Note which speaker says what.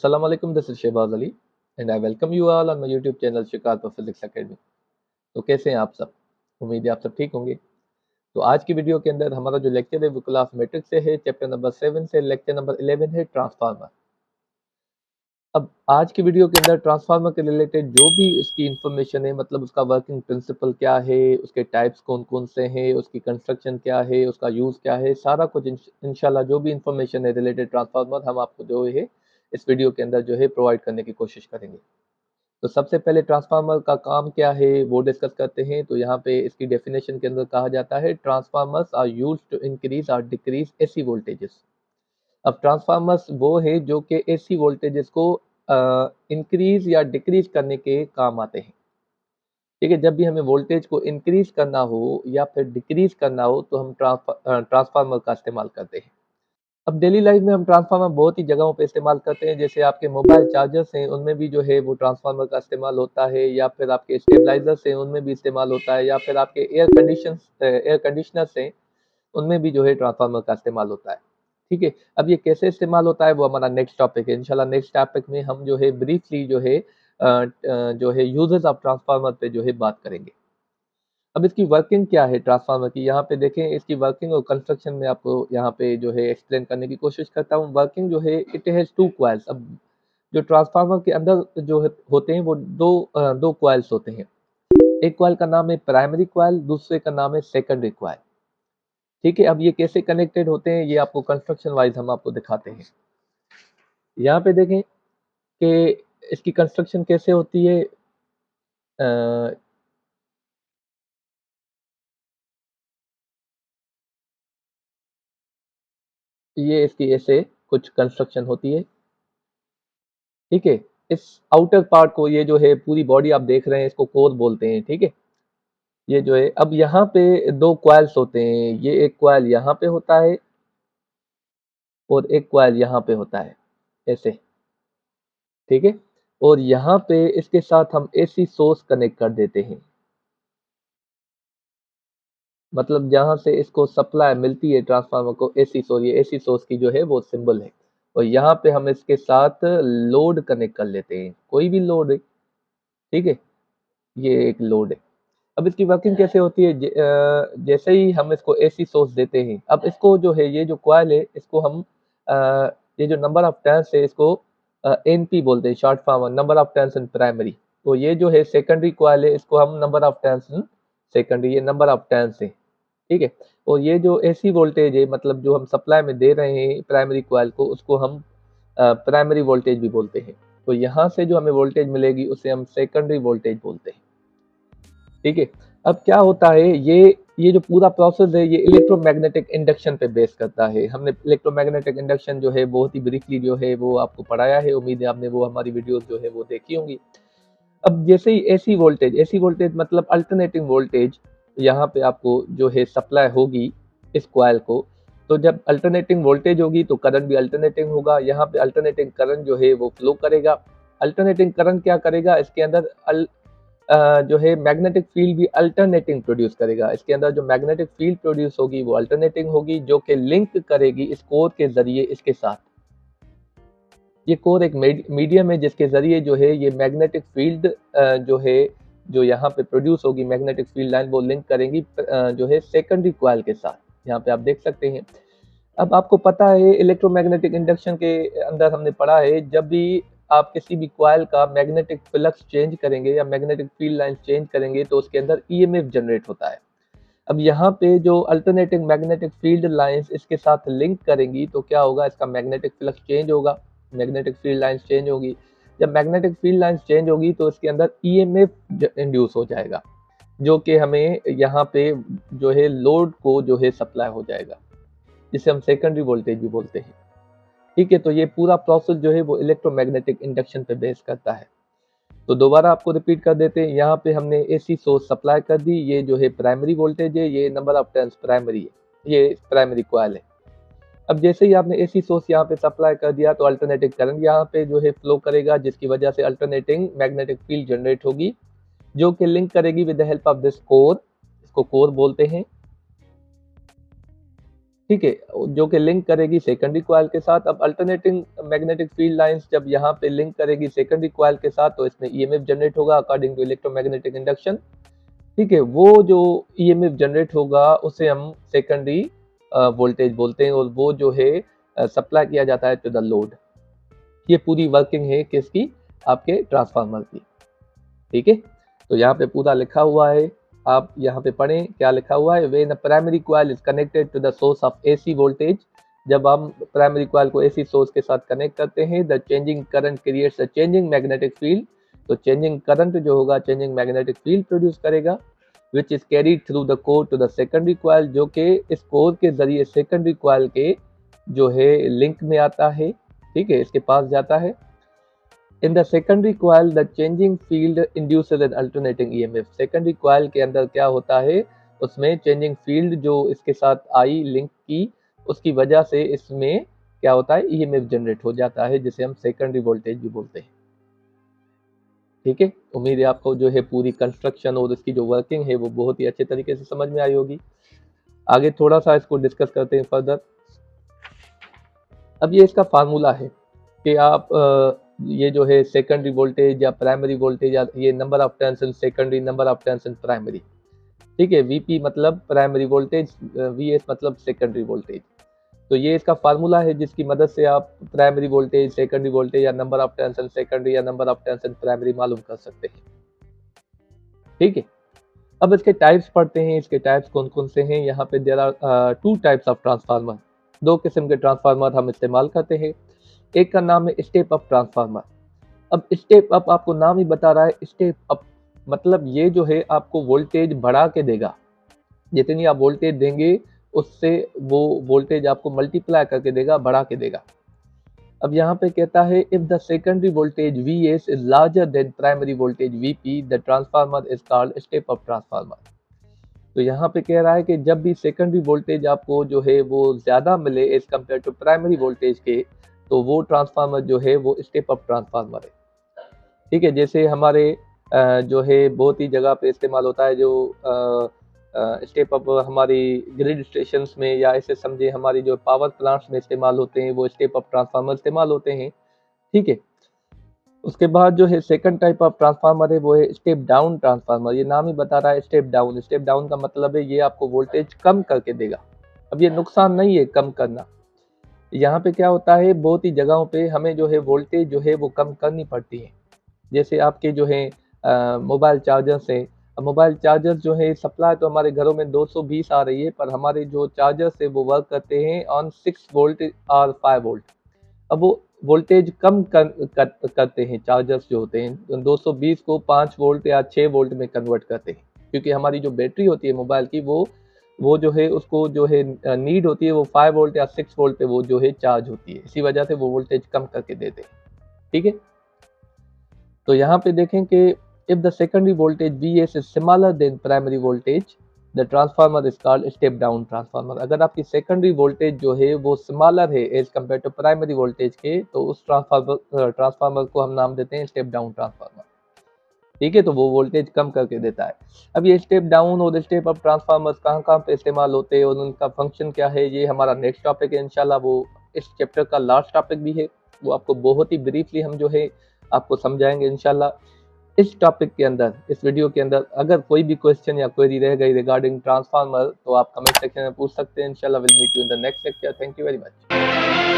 Speaker 1: Assalamu alaikum, this is Shehbaz Ali and I welcome you all on my YouTube channel शिकार पर physics academy. तो कैसे हैं आप सब? उम्मीद है आप सब ठीक होंगे। तो आज की वीडियो के अंदर हमारा जो लेक्चर है वो क्लास मैट्रिक्स से है, चैप्टर नंबर 7 से लेक्चर नंबर 11 है ट्रांसफार्मर। अब आज की वीडियो के अंदर ट्रांसफार्मर के रिलेटेड जो भी उसकी इंफॉर्मेशन है, मतलब उसका वर्किंग प्रिंसिपल क्या है, उसके टाइप्स कौन कौन से हैं, उसकी कंस्ट्रक्शन क्या है, उसका यूज़ क्या है, सारा कुछ इंशाल्लाह जो भी इंफॉर्मेशन है रिलेटेड ट्रांसफार्मर हम आपको जो है इस वीडियो के अंदर जो है प्रोवाइड करने की कोशिश करेंगे। तो सबसे पहले ट्रांसफार्मर का काम क्या है वो डिस्कस करते हैं। तो यहाँ पे इसकी डेफिनेशन के अंदर कहा जाता है transformers are used to increase और डिक्रीज एसी वोल्टेजेस। अब ट्रांसफार्मर्स वो है जो कि एसी वोल्टेजेस को इंक्रीज या डिक्रीज करने के काम आते हैं। ठीक है, जब भी हमें वोल्टेज को इंक्रीज करना हो या फिर डिक्रीज करना हो तो हम ट्रांसफार्मर का इस्तेमाल करते हैं। अब डेली लाइफ में हम ट्रांसफार्मर बहुत ही जगहों पे इस्तेमाल करते हैं, जैसे आपके मोबाइल चार्जर्स हैं उनमें भी जो है वो ट्रांसफार्मर का इस्तेमाल होता है, या फिर आपके स्टेबलाइजर्स हैं उनमें भी इस्तेमाल होता है, या फिर आपके एयर कंडीशनर्स हैं उनमें भी जो है ट्रांसफार्मर का इस्तेमाल होता है। ठीक है, अब ये कैसे इस्तेमाल होता है वो हमारा नेक्स्ट टॉपिक है। इंशाल्लाह नेक्स्ट टॉपिक में हम जो है ब्रीफली जो है यूजेस ऑफ ट्रांसफार्मर पे जो है बात करेंगे। अब इसकी वर्किंग क्या है ट्रांसफार्मर की, यहाँ पे देखें इसकी वर्किंग और कंस्ट्रक्शन में आपको यहाँ पे जो है एक्सप्लेन करने की कोशिश करता हूँ। वर्किंग जो है इट हैज़ टू क्वाइल्स। अब जो ट्रांसफार्मर के अंदर जो होते हैं वो दो क्वाइल्स होते हैं। एक क्वाइल का नाम है प्राइमरी क्वाइल, दूसरे का नाम है सेकेंडरी क्वाइल। ठीक है, अब ये कैसे कनेक्टेड होते हैं ये आपको कंस्ट्रक्शन वाइज हम आपको दिखाते हैं। यहाँ पे देखें कि इसकी कंस्ट्रक्शन कैसे होती है। अ, ये इसकी ऐसे कुछ कंस्ट्रक्शन होती है। ठीक है, इस आउटर पार्ट को, ये जो है पूरी बॉडी आप देख रहे हैं, इसको कोर बोलते हैं। ठीक है, ये जो है, अब यहाँ पे दो क्वाइल्स होते हैं, ये एक क्वाइल यहाँ पे होता है और एक क्वाइल यहाँ पे होता है ऐसे। ठीक है, और यहाँ पे इसके साथ हम एसी सोर्स कनेक्ट कर देते हैं, मतलब जहाँ से इसको सप्लाई मिलती है ट्रांसफार्मर को एसी सोर्स, ये एसी सोर्स की जो है वो सिंबल है। और यहाँ पे हम इसके साथ लोड कनेक्ट कर लेते हैं, कोई भी लोड है। ठीक है, ये एक लोड है। अब इसकी वर्किंग कैसे होती है, जैसे ही हम इसको एसी सोर्स देते हैं, अब इसको जो है ये जो कॉइल है इसको हम ये जो नंबर ऑफ टर्न्स है इसको एनपी बोलते हैं, short form number of turns in primary. तो ये जो है सेकेंडरी कॉइल है, इसको हम number of turns in secondary, ये नंबर ऑफ टर्न्स है। ठीक है, और ये जो एसी वोल्टेज है, मतलब जो हम सप्लाई में दे रहे हैं प्राइमरी कॉइल को, उसको हम प्राइमरी वोल्टेज भी बोलते हैं। तो यहाँ से जो हमें वोल्टेज मिलेगी उसे हम सेकेंडरी वोल्टेज बोलते हैं। ठीक है, अब क्या होता है, ये जो पूरा प्रोसेस है ये इलेक्ट्रोमैग्नेटिक इंडक्शन पे बेस करता है। हमने इलेक्ट्रोमैग्नेटिक इंडक्शन जो है बहुत ही ब्रीफली जो है वो आपको पढ़ाया है, उम्मीद है आपने वो हमारी वीडियोस जो है वो देखी होंगी। अब जैसे ही एसी वोल्टेज मतलब अल्टरनेटिंग वोल्टेज यहाँ पे आपको जो है सप्लाई होगी इस कॉइल को, तो जब अल्टरनेटिंग वोल्टेज होगी तो करंट भी अल्टरनेटिंग होगा। यहाँ पे अल्टरनेटिंग करंट जो है वो फ्लो करेगा। अल्टरनेटिंग करंट क्या करेगा, इसके अंदर जो है मैग्नेटिक फील्ड भी अल्टरनेटिंग प्रोड्यूस करेगा। इसके अंदर जो मैग्नेटिक फील्ड प्रोड्यूस होगी वो अल्टरनेटिंग होगी, जो कि लिंक करेगी इस कोर के जरिए इसके साथ। ये कोर एक मीडियम है जिसके जरिए जो है ये मैग्नेटिक फील्ड जो है जो यहाँ पे प्रोड्यूस होगी, मैग्नेटिक फील्ड लाइन वो लिंक करेंगी जो है सेकेंडरी कॉइल के साथ। यहाँ पे आप देख सकते हैं। अब आपको पता है इलेक्ट्रोमैग्नेटिक इंडक्शन के अंदर हमने पढ़ा है, जब भी आप किसी भी कॉइल का मैग्नेटिक फ्लक्स चेंज करेंगे या मैग्नेटिक फील्ड लाइन चेंज करेंगे तो उसके अंदर ईएमएफ जनरेट होता है। अब यहाँ पे जो अल्टरनेटिंग मैग्नेटिक फील्ड लाइंस इसके साथ लिंक करेंगी तो क्या होगा, इसका मैग्नेटिक फ्लक्स चेंज होगा, मैग्नेटिक फील्ड लाइंस चेंज होगी। जब मैग्नेटिक फील्ड लाइंस चेंज होगी तो इसके अंदर ईएमएफ इंड्यूस हो जाएगा, जो कि हमें यहाँ पे जो है लोड को जो है सप्लाई हो जाएगा, जिसे हम सेकेंडरी वोल्टेज भी बोलते हैं। ठीक है, तो ये पूरा प्रोसेस जो है वो इलेक्ट्रोमैग्नेटिक इंडक्शन पे बेस करता है। तो दोबारा आपको रिपीट कर देते हैं, यहाँ पे हमने एसी सोर्स सप्लाई कर दी, ये जो है प्राइमरी वोल्टेज है, ये नंबर ऑफ टर्न्स प्राइमरी है, ये प्राइमरी कॉइल है। अब जैसे ही आपने एसी सोर्स यहाँ पे सप्लाई कर दिया तो अल्टरनेटिंग करंट यहाँ पे जो है फ्लो करेगा, जिसकी वजह से अल्टरनेटिंग मैग्नेटिक फील्ड जनरेट होगी, जो कि लिंक करेगी with the help of this core, इसको कोर बोलते हैं। ठीक है, जो कि लिंक करेगी सेकेंडरी कॉइल के साथ। अब अल्टरनेटिंग मैग्नेटिक फील्ड लाइंस जब यहाँ पे लिंक करेगी सेकेंडरी कॉइल के साथ तो इसमें ईएमएफ जनरेट होगा अकॉर्डिंग टू इलेक्ट्रोमैग्नेटिक इंडक्शन। ठीक है, वो जो ईएमएफ जनरेट होगा उसे हम सेकेंडरी वोल्टेज बोलते हैं, और वो जो है सप्लाई किया जाता है टू द लोड। ये पूरी वर्किंग है किसकी, आपके ट्रांसफार्मर की। ठीक है, तो यहाँ पे पूरा लिखा हुआ है, आप यहाँ पे पढ़ें क्या लिखा हुआ है। When a primary coil is connected to the source of AC voltage, जब हम प्राइमरी कॉइल को एसी सोर्स के साथ कनेक्ट करते हैं, the changing current creates a changing magnetic field, तो चेंजिंग करंट जो होगा चेंजिंग मैग्नेटिक फील्ड प्रोड्यूस करेगा, which is carried through the core to the secondary coil, जो कि इस कोर के जरिए सेकेंडरी कॉइल के जो है लिंक में आता है। ठीक है, इसके पास जाता है। In the secondary coil, the changing field induces an alternating EMF. Secondary coil के अंदर क्या होता है, उसमें changing field जो इसके साथ आई लिंक की, उसकी वजह से इसमें क्या होता है, EMF जनरेट हो जाता है, जिसे हम सेकेंडरी वोल्टेज भी बोलते हैं। ठीक है, उम्मीद है आपको जो है पूरी कंस्ट्रक्शन और इसकी जो वर्किंग है वो बहुत ही अच्छे तरीके से समझ में आई होगी। आगे थोड़ा सा इसको डिस्कस करते हैं फर्दर। अब ये इसका फार्मूला है कि आप ये जो है सेकेंडरी वोल्टेज या प्राइमरी वोल्टेज, या ये number of turns in secondary, number of turns in primary. ठीक है, वीपी मतलब प्राइमरी वोल्टेज, वीएस मतलब सेकेंडरी वोल्टेज। तो ये इसका फार्मूला है जिसकी मदद से आप प्राइमरी वोल्टेज, सेकेंडरी वोल्टेज या number of turns in secondary या number of turns in primary मालूम कर सकते हैं। ठीक है, अब इसके टाइप्स पढ़ते हैं। इसके टाइप्स कौन कौन से हैं। यहाँ पे there are 2 types of transformer, 2 किस्म के ट्रांसफार्मर हम इस्तेमाल करते हैं। एक का नाम है स्टेप अप ट्रांसफार्मर। अब स्टेप अप आपको नाम ही बता रहा है, स्टेप अप मतलब ये जो है आपको वोल्टेज बढ़ा के देगा। जितनी आप वोल्टेज देंगे उससे वो वोल्टेज आपको मल्टीप्लाई करके देगा, बढ़ा के देगा। अब यहाँ पे कहता है if the secondary voltage Vs is larger than primary voltage Vp, the transformer is called step up transformer. तो यहाँ पे कह रहा है कि जब भी सेकेंडरी वोल्टेज आपको जो है वो ज़्यादा मिले as compare to primary voltage के, तो वो ट्रांसफार्मर जो है वो स्टेप अप ट्रांसफार्मर है। ठीक है, जैसे हमारे जो है बहुत ही जगह पे इस्तेमाल होता है, जो स्टेप अप हमारी ग्रिड स्टेशंस में, या ऐसे समझे हमारी जो पावर प्लांट्स में इस्तेमाल होते हैं, वो स्टेप अप ट्रांसफार्मर इस्तेमाल होते हैं। ठीक है, उसके बाद जो है सेकंड टाइप ऑफ ट्रांसफार्मर है वो है स्टेप डाउन ट्रांसफार्मर। ये नाम ही बता रहा है स्टेप डाउन। स्टेप डाउन का मतलब है ये आपको वोल्टेज कम करके देगा। अब ये नुकसान नहीं है कम करना। यहाँ पे क्या होता है, बहुत ही जगहों पे हमें जो है वोल्टेज जो है वो कम करनी पड़ती है। जैसे आपके जो है मोबाइल चार्जर्स हैं। अब मोबाइल चार्जर्स जो है सप्लाई तो हमारे घरों में 220 आ रही है, पर हमारे जो चार्जर्स है वो वर्क करते हैं ऑन 6 वोल्ट और 5 वोल्ट। अब वो वोल्टेज कम करते हैं चार्जर्स जो होते हैं, 220 को 5 वोल्ट या 6 वोल्ट में कन्वर्ट करते हैं, क्योंकि हमारी जो बैटरी होती है मोबाइल की वो जो है उसको जो है नीड होती है वो 5 वोल्ट या 6 वोल्ट पे वो जो है चार्ज होती है। इसी वजह से वो वोल्टेज कम करके देते हैं। ठीक है, तो यहाँ पे देखें कि if the secondary voltage Vs is similar then primary voltage, the transformer is called step down transformer. अगर आपकी सेकेंडरी वोल्टेज जो है वो सिमिलर है as compare to primary voltage के, तो उस ट्रांसफार्मर को हम नाम देते हैं स्टेप डाउन ट्रांसफार्मर। ठीक है, तो वो वोल्टेज कम करके देता है। अब ये स्टेप डाउन और स्टेप अप ट्रांसफार्मर्स कहाँ कहाँ पे इस्तेमाल होते हैं और उनका फंक्शन क्या है, ये हमारा नेक्स्ट टॉपिक है इंशाल्लाह। वो इस चैप्टर का लास्ट टॉपिक भी है, वो आपको बहुत ही ब्रीफली हम जो है आपको समझाएंगे इंशाल्लाह। इस टॉपिक के अंदर, इस वीडियो के अंदर अगर कोई भी क्वेश्चन या क्वेरी रह गई रिगार्डिंग ट्रांसफार्मर, तो आप कमेंट सेक्शन में पूछ सकते हैं। इंशाल्लाह will meet you in the next lecture. Thank you very much.